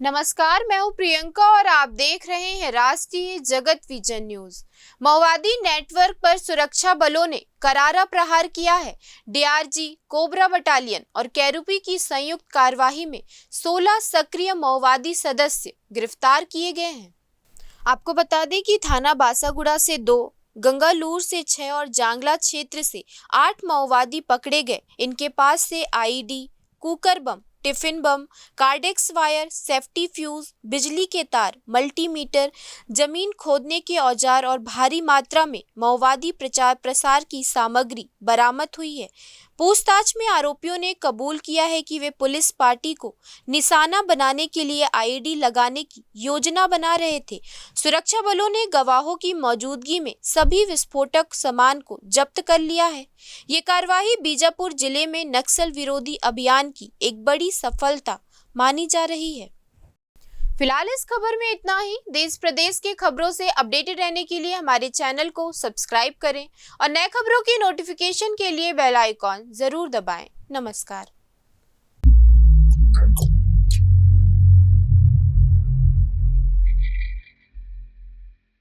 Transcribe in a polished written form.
नमस्कार, मैं हूं प्रियंका और आप देख रहे हैं राष्ट्रीय जगत विजन न्यूज। माओवादी नेटवर्क पर सुरक्षा बलों ने करारा प्रहार किया है। डीआरजी, कोबरा बटालियन और केरूपी की संयुक्त कार्यवाही में 16 सक्रिय माओवादी सदस्य गिरफ्तार किए गए हैं। आपको बता दें कि थाना बासागुड़ा से 2, गंगालूर से 6 और जांगला क्षेत्र से 8 माओवादी पकड़े गए। इनके पास से ID, cooker bomb, tiffin bomb, cordex wire, safety fuse, बिजली के तार, मल्टीमीटर, जमीन खोदने के औजार और भारी मात्रा में माओवादी प्रचार प्रसार की सामग्री बरामद हुई है। पूछताछ में आरोपियों ने कबूल किया है कि वे पुलिस पार्टी को निशाना बनाने के लिए आईडी लगाने की योजना बना रहे थे। सुरक्षा बलों ने गवाहों की मौजूदगी में सभी विस्फोटक सामान को जब्त कर लिया है। ये कार्रवाई बीजापुर जिले में नक्सल विरोधी अभियान की एक बड़ी सफलता मानी जा रही है। फिलहाल इस खबर में इतना ही। देश प्रदेश के खबरों से अपडेटेड रहने के लिए हमारे चैनल को सब्सक्राइब करें और नए खबरों की नोटिफिकेशन के लिए बेल आइकॉन जरूर दबाएं। नमस्कार।